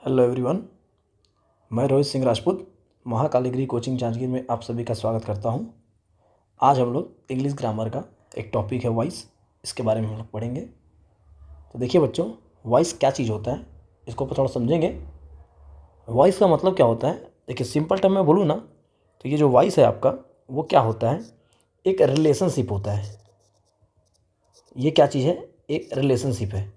Hello everyone, मैं Rohit Singh Rajput Mahakal degree coaching Janjgir में आप सभी का स्वागत करता हूं। आज हम लोग इंग्लिश ग्रामर का एक टॉपिक है वॉइस, इसके बारे में हम लोग पढ़ेंगे। तो देखिए बच्चों, वॉइस क्या चीज़ होता है इसको थोड़ा समझेंगे। वॉइस का मतलब क्या होता है, देखिए सिंपल टर्म में बोलूँ ना तो ये जो वॉइस है आपका वो क्या होता है, एक रिलेशनशिप होता है। ये क्या चीज़ है, एक रिलेशनशिप है।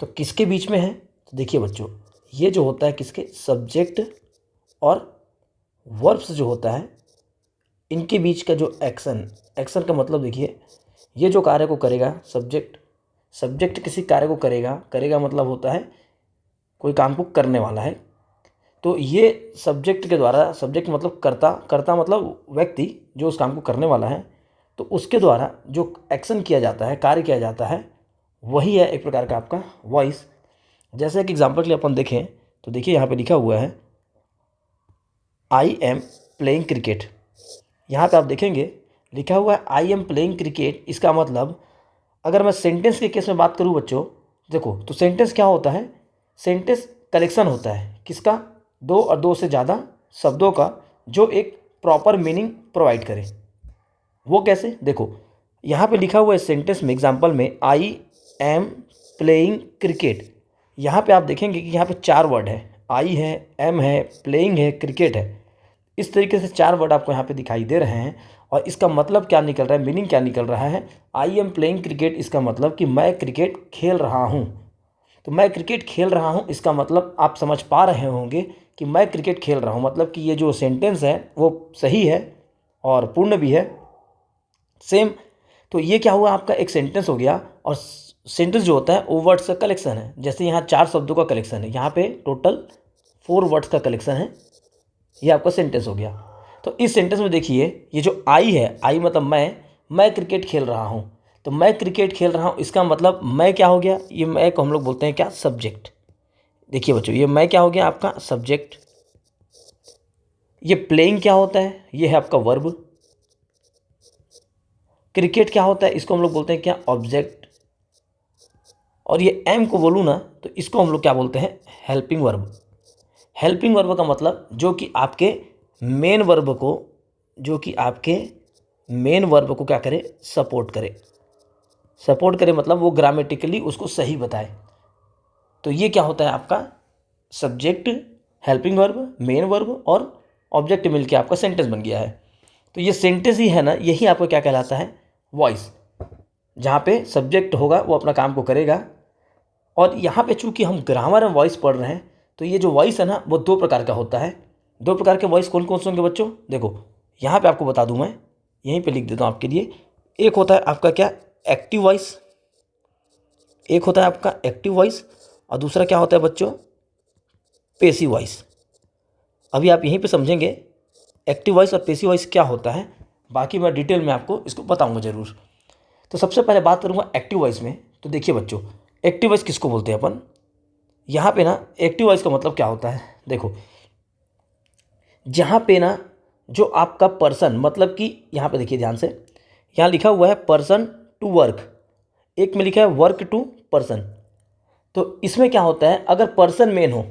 तो किसके बीच में है, तो देखिए बच्चों, ये जो होता है किसके, सब्जेक्ट और वर्ब्स जो होता है इनके बीच का जो एक्शन का मतलब देखिए, ये जो कार्य को करेगा सब्जेक्ट किसी कार्य को करेगा मतलब होता है कोई काम को करने वाला है। तो ये सब्जेक्ट के द्वारा, सब्जेक्ट मतलब करता मतलब व्यक्ति जो उस काम को करने वाला है, तो उसके द्वारा जो एक्शन किया जाता है, कार्य किया जाता है, वही है एक प्रकार का आपका वॉइस। जैसे एक एग्जांपल के लिए अपन देखें तो देखिए यहाँ पे लिखा हुआ है आई एम प्लेइंग क्रिकेट। यहाँ पे आप देखेंगे लिखा हुआ है आई एम प्लेइंग क्रिकेट। इसका मतलब अगर मैं सेंटेंस के केस में बात करूँ बच्चों, देखो तो सेंटेंस क्या होता है, सेंटेंस कलेक्शन होता है किसका, दो और दो से ज़्यादा शब्दों का जो एक प्रॉपर मीनिंग प्रोवाइड करे। वो कैसे, देखो यहाँ पे लिखा हुआ है सेंटेंस में, एग्जांपल में आई एम प्लेइंग क्रिकेट। यहाँ पे आप देखेंगे कि यहाँ पे चार वर्ड है, आई है, एम है, प्लेइंग है, क्रिकेट है। इस तरीके से चार वर्ड आपको यहाँ पे दिखाई दे रहे हैं और इसका मतलब क्या निकल रहा है, मीनिंग क्या निकल रहा है। आई एम प्लेइंग क्रिकेट, इसका मतलब कि मैं क्रिकेट खेल रहा हूँ। तो मैं क्रिकेट खेल रहा हूँ इसका मतलब आप समझ पा रहे होंगे कि मैं क्रिकेट खेल रहा हूँ, मतलब कि ये जो सेंटेंस है वो सही है और पूर्ण भी है, सेम। तो ये क्या हुआ, आपका एक सेंटेंस हो गया। और सेंटेंस जो होता है वो वर्ड्स का कलेक्शन है। जैसे यहाँ चार शब्दों का कलेक्शन है, यहाँ पे टोटल 4 वर्ड्स का कलेक्शन है। ये आपका सेंटेंस हो गया। तो इस सेंटेंस में देखिए ये जो आई है, आई मतलब मैं क्रिकेट खेल रहा हूँ। तो मैं क्रिकेट खेल रहा हूँ इसका मतलब मैं क्या हो गया, ये मैं को हम लोग बोलते हैं क्या, सब्जेक्ट। देखिए बच्चों, ये मैं क्या हो गया आपका सब्जेक्ट। ये प्लेइंग क्या होता है, ये है आपका वर्ब। क्रिकेट क्या होता है, इसको हम लोग बोलते हैं क्या, ऑब्जेक्ट। और ये एम को बोलूँ ना तो इसको हम लोग क्या बोलते हैं, हेल्पिंग वर्ब। हेल्पिंग वर्ब का मतलब जो कि आपके मेन वर्ब को, क्या करे, सपोर्ट करे मतलब वो ग्रामेटिकली उसको सही बताए। तो ये क्या होता है आपका subject, helping verb, main verb और ऑब्जेक्ट मिलके आपका सेंटेंस बन गया है। तो ये सेंटेंस ही है ना, यही आपको क्या कहलाता है, वॉइस। जहाँ पे सब्जेक्ट होगा वो अपना काम को करेगा। और यहाँ पे चूंकि हम ग्रामर में वॉइस पढ़ रहे हैं तो ये जो वॉइस है ना वो 2 प्रकार का होता है। 2 प्रकार के वॉइस कौन कौन से होंगे बच्चों, देखो यहाँ पे आपको बता दूं, मैं यहीं पे लिख देता हूँ आपके लिए। एक होता है आपका क्या, एक्टिव वॉइस। एक होता है आपका एक्टिव वॉइस और दूसरा क्या होता है बच्चों, पेसिव वॉइस। अभी आप यहीं पे समझेंगे एक्टिव वॉइस और पेसिव वॉइस क्या होता है, बाकी मैं डिटेल में आपको इसको बताऊंगा ज़रूर। तो सबसे पहले बात करूंगा एक्टिव वॉइस में। तो देखिए बच्चों, एक्टिव वॉइस किसको बोलते हैं अपन, यहाँ पे ना एक्टिव वॉइस का मतलब क्या होता है, देखो जहाँ पे ना जो आपका पर्सन, मतलब कि यहाँ पे देखिए ध्यान से, यहाँ लिखा हुआ है पर्सन टू वर्क, एक में लिखा है वर्क टू पर्सन। तो इसमें क्या होता है, अगर पर्सन मेन हो,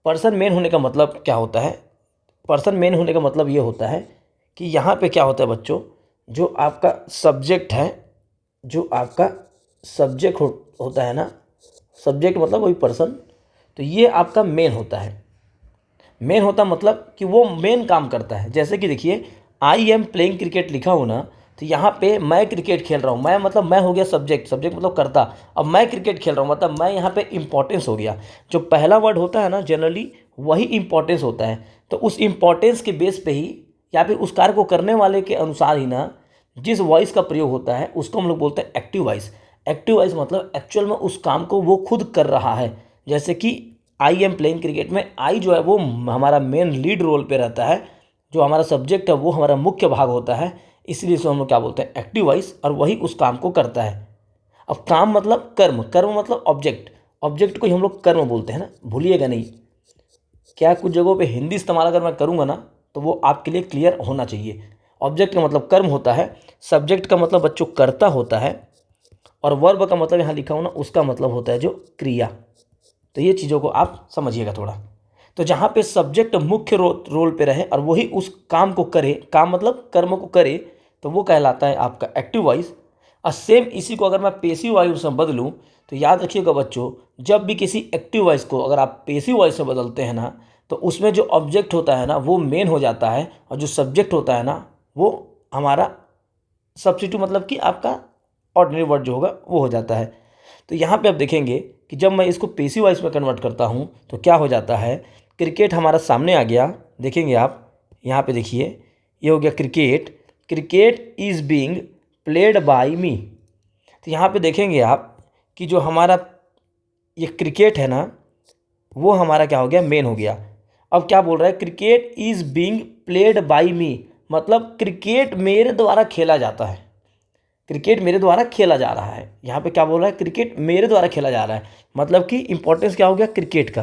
पर्सन मेन होने का मतलब क्या होता है, पर्सन मेन होने का मतलब ये होता है कि यहाँ पे क्या होता है बच्चों, जो आपका सब्जेक्ट है, जो आपका सब्जेक्ट होता है ना, सब्जेक्ट मतलब वही पर्सन, तो ये आपका मेन होता है। मेन होता मतलब कि वो मेन काम करता है। जैसे कि देखिए आई एम प्लेइंग क्रिकेट लिखा हो ना, तो यहाँ पे मैं क्रिकेट खेल रहा हूँ, मैं मतलब मैं हो गया सब्जेक्ट मतलब करता। अब मैं क्रिकेट खेल रहा हूँ मतलब मैं यहाँ पे इंपॉर्टेंस हो गया। जो पहला वर्ड होता है ना जनरली वही इंपॉर्टेंस होता है। तो उस इंपॉर्टेंस के बेस पे ही या फिर उस कार्य को करने वाले के अनुसार ही ना जिस वॉइस का प्रयोग होता है उसको हम लोग बोलते हैं एक्टिव वॉइस। एक्टिव वॉइस मतलब एक्चुअल में उस काम को वो खुद कर रहा है। जैसे कि आई एम प्लेइंग क्रिकेट में आई जो है वो हमारा मेन लीड रोल पे रहता है, जो हमारा सब्जेक्ट है वो हमारा मुख्य भाग होता है, इसलिए इसको हम लोग क्या बोलते हैं, एक्टिव वॉइस। और वही उस काम को करता है। अब काम मतलब कर्म, कर्म मतलब ऑब्जेक्ट, ऑब्जेक्ट को ही हम लोग कर्म बोलते हैं ना, भूलिएगा नहीं। क्या कुछ जगहों पे हिंदी इस्तेमाल अगर मैं करूँगा ना तो वो आपके लिए क्लियर होना चाहिए। ऑब्जेक्ट का मतलब कर्म होता है, सब्जेक्ट का मतलब बच्चों कर्ता होता है, और वर्ब का मतलब यहाँ लिखा हो ना उसका मतलब होता है जो क्रिया। तो ये चीज़ों को आप समझिएगा थोड़ा। तो जहाँ पे सब्जेक्ट मुख्य रोल पे रहे और वही उस काम को करे, काम मतलब कर्म को करे, तो वो कहलाता है आपका एक्टिव वॉइस। और सेम इसी को अगर मैं पेसिव वॉइस में बदलूँ तो याद रखिएगा बच्चों, जब भी किसी एक्टिव वॉइस को अगर आप पेसिव वॉइस से बदलते हैं ना, तो उसमें जो ऑब्जेक्ट होता है ना वो मेन हो जाता है, और जो सब्जेक्ट होता है ना वो हमारा सब्स्टिट्यूट, मतलब कि आपका ऑर्डिनरी वर्ड जो होगा वो हो जाता है। तो यहाँ पे आप देखेंगे कि जब मैं इसको पेसिव वॉइस में कन्वर्ट करता हूँ तो क्या हो जाता है, क्रिकेट हमारा सामने आ गया। देखेंगे आप यहाँ पे, देखिए ये हो गया cricket, cricket is being played by me. तो यहाँ पे देखेंगे आप कि जो हमारा ये क्रिकेट है ना वो हमारा क्या हो गया, मेन हो गया। अब क्या बोल रहा है, cricket is being played by me, मतलब क्रिकेट मेरे द्वारा खेला जाता है, क्रिकेट मेरे द्वारा खेला जा रहा है। यहाँ पे क्या बोल रहा है, क्रिकेट मेरे द्वारा खेला जा रहा है, मतलब कि इंपॉर्टेंस क्या हो गया क्रिकेट का,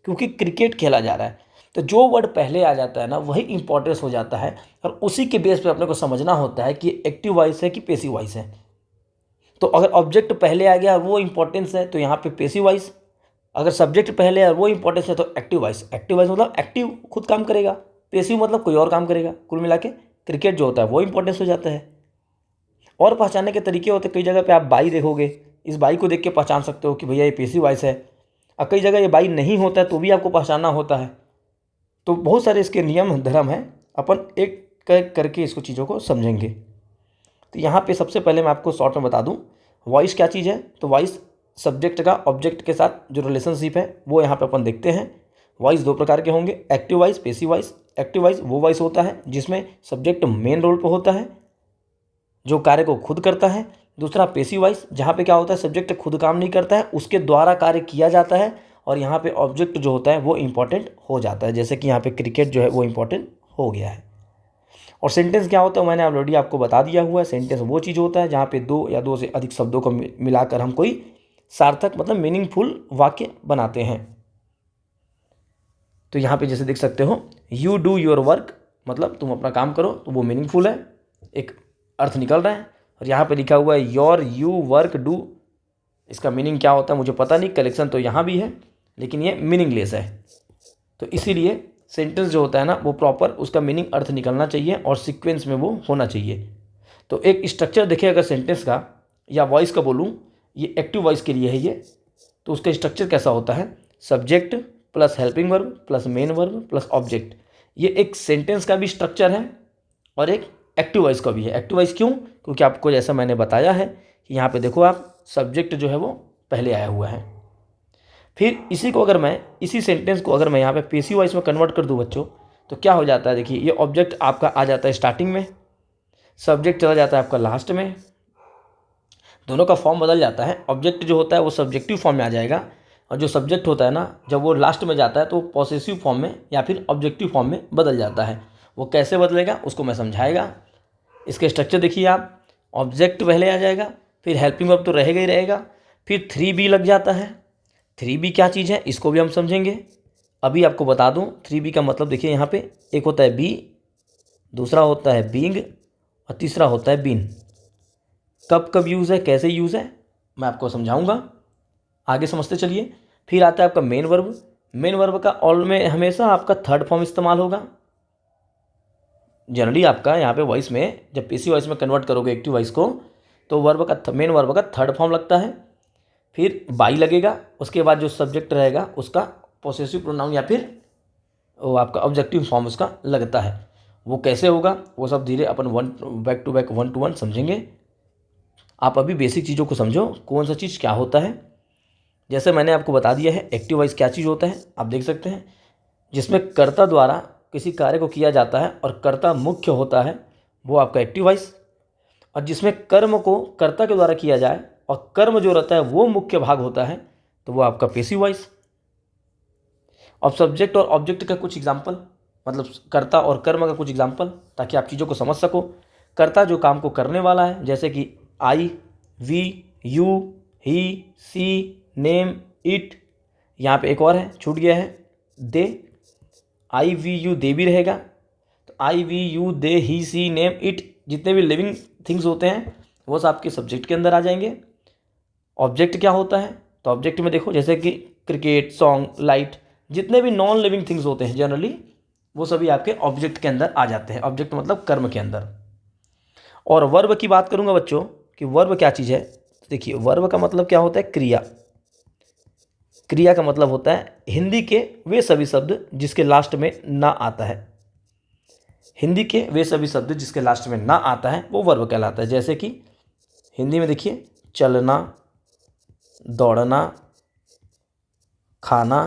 क्योंकि क्रिकेट खेला जा रहा है। तो जो वर्ड पहले आ जाता है ना वही इंपॉर्टेंस हो जाता है, और उसी के बेस पे अपने को समझना होता है कि एक्टिव वॉइस है कि पेसिव वॉइस है। तो अगर ऑब्जेक्ट पहले आ गया और वो इंपॉर्टेंस है तो यहाँ पे पेसिव वॉइस, अगर सब्जेक्ट पहले और वो इंपॉर्टेंस है तो एक्टिव वॉइस। एक्टिव वॉइस मतलब एक्टिव खुद काम करेगा, पेसिव मतलब कोई और काम करेगा। कुल मिला के क्रिकेट जो होता है वो इंपॉर्टेंस हो जाता है। और पहचानने के तरीके होते हैं, कई जगह पे आप बाई देखोगे, इस बाई को देख के पहचान सकते हो कि भैया ये पेसिव वॉइस है, और कई जगह ये बाई नहीं होता है तो भी आपको पहचानना होता है। तो बहुत सारे इसके नियम धर्म हैं, अपन एक करके इसको चीज़ों को समझेंगे। तो यहाँ पे सबसे पहले मैं आपको शॉर्ट में बता दूँ वॉइस क्या चीज़ है। तो वॉइस सब्जेक्ट का ऑब्जेक्ट के साथ जो रिलेशनशिप है वो यहाँ पे अपन देखते हैं। वॉइस दो प्रकार के होंगे, active voice, passive voice. Active voice वो वॉइस होता है जिसमें सब्जेक्ट मेन रोल पे होता है, जो कार्य को खुद करता है। दूसरा पेसिव वॉइस, जहाँ पे क्या होता है सब्जेक्ट खुद काम नहीं करता है, उसके द्वारा कार्य किया जाता है, और यहाँ पे ऑब्जेक्ट जो होता है वो इंपॉर्टेंट हो जाता है, जैसे कि यहाँ पे क्रिकेट जो है वो इंपॉर्टेंट हो गया है। और सेंटेंस क्या होता है मैंने ऑलरेडी आपको बता दिया हुआ है। सेंटेंस वो चीज़ होता है जहाँ पे दो या दो से अधिक शब्दों को मिलाकर हम कोई सार्थक मतलब मीनिंगफुल वाक्य बनाते हैं। तो यहाँ पे जैसे देख सकते हो, यू डू योर वर्क, मतलब तुम अपना काम करो, तो वो मीनिंगफुल है, एक अर्थ निकल रहा है। और यहाँ पे लिखा हुआ है योर यू वर्क डू, इसका मीनिंग क्या होता है मुझे पता नहीं, कलेक्शन तो यहाँ भी है लेकिन ये मीनिंगलेस है। तो इसीलिए सेंटेंस जो होता है ना वो प्रॉपर उसका मीनिंग अर्थ निकलना चाहिए और सीक्वेंस में वो होना चाहिए। तो एक स्ट्रक्चर देखिए अगर सेंटेंस का या वॉइस का बोलूँ, ये एक्टिव वॉइस के लिए है ये, तो उसका स्ट्रक्चर कैसा होता है, subject plus helping verb plus main verb plus object. ये एक सेंटेंस का भी स्ट्रक्चर है और एक एक्टिव वॉइस का भी है। एक्टिव वॉइस क्यों, क्योंकि आपको जैसा मैंने बताया है कि यहाँ पे देखो आप सब्जेक्ट जो है वो पहले आया हुआ है। फिर इसी को अगर मैं इसी सेंटेंस को अगर मैं यहाँ पे पेसिव वॉइस में कन्वर्ट कर दूँ बच्चों, तो क्या हो जाता है, देखिए ये ऑब्जेक्ट आपका आ जाता है स्टार्टिंग में, सब्जेक्ट चला जाता है आपका लास्ट में, दोनों का फॉर्म बदल जाता है। ऑब्जेक्ट जो होता है वो सब्जेक्टिव फॉर्म में आ जाएगा, और जो सब्जेक्ट होता है ना जब वो लास्ट में जाता है तो पॉसेसिव फॉर्म में या फिर ऑब्जेक्टिव फॉर्म में बदल जाता है। वो कैसे बदलेगा उसको मैं समझाएगा। इसके स्ट्रक्चर देखिए आप, ऑब्जेक्ट पहले आ जाएगा, फिर हेल्पिंग वर्ब तो रहेगा ही रहेगा, फिर 3B लग जाता है। 3B क्या चीज़ है इसको भी हम समझेंगे। अभी आपको बता दूं 3B का मतलब देखिए यहाँ पे एक होता है बी, दूसरा होता है बीइंग और तीसरा होता है बीन। कब कब यूज़ है, कैसे यूज़ है, मैं आपको समझाऊंगा, आगे समझते चलिए। फिर आता है आपका मेन वर्ब। मेन वर्ब का ऑल में हमेशा आपका थर्ड फॉर्म इस्तेमाल होगा। जनरली आपका यहाँ पे वॉइस में जब पेसिव वॉइस में कन्वर्ट करोगे एक्टिव वॉइस को तो वर्ब का मेन वर्ब का थर्ड फॉर्म लगता है, फिर बाई लगेगा, उसके बाद जो सब्जेक्ट रहेगा उसका पोसेसिव प्रोनाउन या फिर वो आपका ऑब्जेक्टिव फॉर्म उसका लगता है। वो कैसे होगा वो सब धीरे अपन बैक टू बैक 1 to 1 समझेंगे। आप अभी बेसिक चीज़ों को समझो कौन सा चीज़ क्या होता है। जैसे मैंने आपको बता दिया है एक्टिव वॉइस क्या चीज़ होता है, आप देख सकते हैं, जिसमें कर्ता द्वारा किसी कार्य को किया जाता है और कर्ता मुख्य होता है वो आपका एक्टिव वॉइस, और जिसमें कर्म को कर्ता के द्वारा किया जाए और कर्म जो रहता है वो मुख्य भाग होता है तो वो आपका पेसिव वॉइस। अब सब्जेक्ट और ऑब्जेक्ट का कुछ एग्जाम्पल, मतलब कर्ता और कर्म का कुछ एग्जाम्पल, ताकि आप चीज़ों को समझ सको। कर्ता जो काम को करने वाला है, जैसे कि I, we, you, he, she, name, it. यहाँ पे एक और है छूट गया है, दे। आई, वी, यू, दे भी रहेगा, तो I, we, you, they, he, she, name, it, जितने भी लिविंग थिंग्स होते हैं वो सब आपके सब्जेक्ट के अंदर आ जाएंगे। ऑब्जेक्ट क्या होता है, तो ऑब्जेक्ट में देखो जैसे कि क्रिकेट, सॉन्ग, लाइट, जितने भी नॉन लिविंग थिंग्स होते हैं जनरली वो सभी आपके ऑब्जेक्ट के अंदर आ जाते हैं। ऑब्जेक्ट मतलब कर्म के अंदर। और वर्ब की बात करूंगा बच्चों कि वर्ब क्या चीज़ है। देखिए वर्ब का मतलब क्या होता है, क्रिया। क्रिया का मतलब होता है हिंदी के वे सभी शब्द जिसके लास्ट में ना आता है। हिंदी के वे सभी शब्द जिसके लास्ट में ना आता है वो वर्ब कहलाता है। जैसे कि हिंदी में देखिए चलना, दौड़ना, खाना,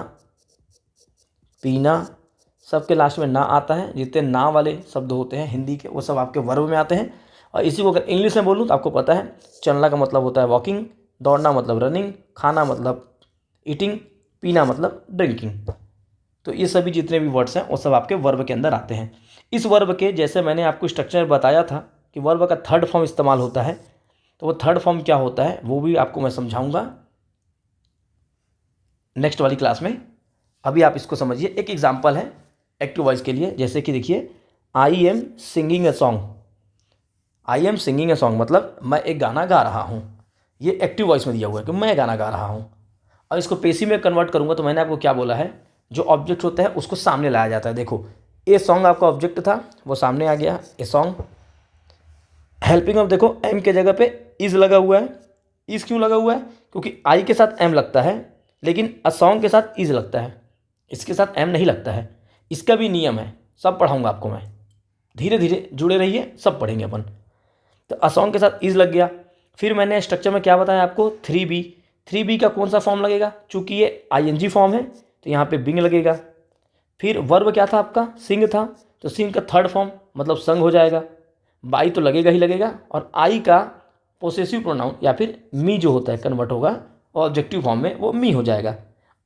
पीना, सबके लास्ट में ना आता है। जितने ना वाले शब्द होते हैं हिंदी के वो सब आपके वर्ब में आते हैं। और इसी को अगर इंग्लिश में बोलूँ तो आपको पता है चलना का मतलब होता है वॉकिंग, दौड़ना मतलब रनिंग, खाना मतलब ईटिंग, पीना मतलब ड्रिंकिंग। तो ये सभी जितने भी वर्ड्स हैं वो सब आपके वर्ब के अंदर आते हैं। इस वर्ब के जैसे मैंने आपको स्ट्रक्चर बताया था कि वर्ब का थर्ड फॉर्म इस्तेमाल होता है, तो वो थर्ड फॉर्म क्या होता है वो भी आपको मैं समझाऊंगा नेक्स्ट वाली क्लास में। अभी आप इसको समझिए। एक एग्जाम्पल है एक्टिव वॉइस के लिए, जैसे कि देखिए I am singing a song. I am singing a song मतलब मैं एक गाना गा रहा हूँ। ये एक्टिव वॉइस में दिया हुआ है कि मैं गाना गा रहा हूँ। और इसको पेसिव में कन्वर्ट करूँगा तो मैंने आपको क्या बोला है, जो ऑब्जेक्ट होता है उसको सामने लाया जाता है। देखो ए सॉन्ग आपका ऑब्जेक्ट था वो सामने आ गया, ए सॉन्ग। हेल्पिंग ऑफ देखो एम के जगह पे इज लगा हुआ है। इज क्यों लगा हुआ है, क्योंकि आई के साथ एम लगता है लेकिन अ सॉन्ग के साथ इज लगता है, इसके साथ एम नहीं लगता है। इसका भी नियम है, सब पढ़ाऊंगा आपको मैं, धीरे धीरे जुड़े रहिए, सब पढ़ेंगे अपन। तो अ सॉन्ग के साथ इज लग गया। फिर मैंने स्ट्रक्चर में क्या बताया आपको, 3B। 3B का कौन सा फॉर्म लगेगा, चूंकि ये ING फॉर्म है तो यहाँ पे बिंग लगेगा। फिर वर्ब क्या था आपका, सिंग था, तो सिंग का थर्ड फॉर्म मतलब संग हो जाएगा। बाई तो लगेगा ही लगेगा। और आई का पोसेसिव प्रोनाउन या फिर मी जो होता है कन्वर्ट होगा ऑब्जेक्टिव फॉर्म में, वो मी हो जाएगा।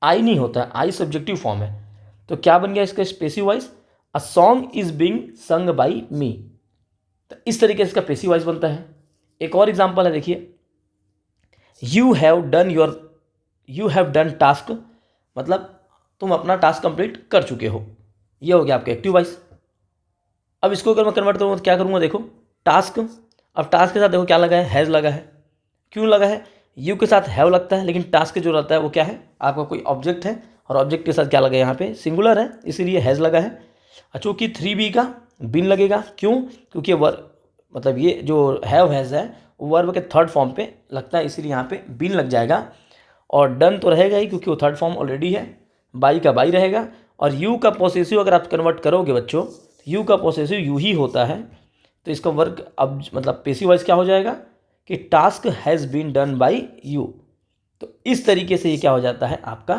आई नहीं होता है, आई सब्जेक्टिव फॉर्म है। तो क्या बन गया इसका passive voice, a song is being sung by me. तो इस तरीके से इसका पेसिव वॉइस बनता है। एक और एग्जांपल है देखिए, यू हैव डन टास्क मतलब तुम अपना टास्क कंप्लीट कर चुके हो। ये हो गया आपका एक्टिव वॉइस। अब इसको अगर मैं कन्वर्ट करूँगा तो क्या करूँगा, देखो टास्क। अब टास्क के साथ देखो क्या लगा है, हैज़ लगा है। क्यों लगा है, यू के साथ हैव लगता है लेकिन टास्क जो रहता है वो क्या है, आपका कोई ऑब्जेक्ट है और ऑब्जेक्ट के साथ क्या लगा है, यहाँ पे सिंगुलर है इसीलिए हैज़ लगा है। चूँकि 3B का बिन लगेगा, क्यों, क्योंकि वर्ब मतलब ये जो हैव हैज़ है वो वर्ब के थर्ड फॉर्म पे लगता है इसीलिए यहाँ पे बिन लग जाएगा। और डन तो रहेगा ही क्योंकि वो थर्ड फॉर्म ऑलरेडी है। बाई का बाई रहेगा। और यू का पोसेसिव अगर आप कन्वर्ट करोगे बच्चों, यू का पोसेसिव यू ही होता है। तो इसका वर्क अब मतलब पेसिव वॉइस क्या हो जाएगा कि task has been done by you. तो इस तरीके से ये क्या हो जाता है, आपका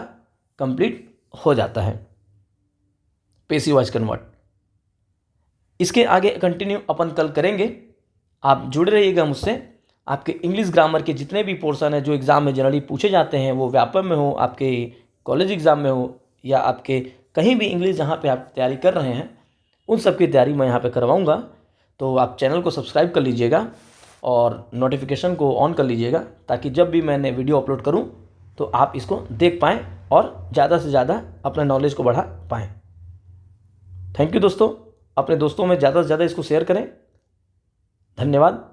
कंप्लीट हो जाता है पेसिव वॉइस कन्वर्ट। इसके आगे कंटिन्यू अपन कल करेंगे। आप जुड़े रहिएगा मुझसे। आपके इंग्लिश ग्रामर के जितने भी पोर्शन है जो एग्ज़ाम में जनरली पूछे जाते हैं, वो व्यापक में हो, आपके कॉलेज एग्ज़ाम में हो, या आपके कहीं भी इंग्लिश जहाँ पे आप तैयारी कर रहे हैं, उन सब की तैयारी मैं यहाँ पे करवाऊँगा। तो आप चैनल को सब्सक्राइब कर लीजिएगा और नोटिफिकेशन को ऑन कर लीजिएगा ताकि जब भी मैंने वीडियो अपलोड करूँ तो आप इसको देख पाएँ और ज़्यादा से ज़्यादा अपने नॉलेज को बढ़ा पाएँ। थैंक यू दोस्तों। अपने दोस्तों में ज़्यादा से ज़्यादा इसको शेयर करें। धन्यवाद।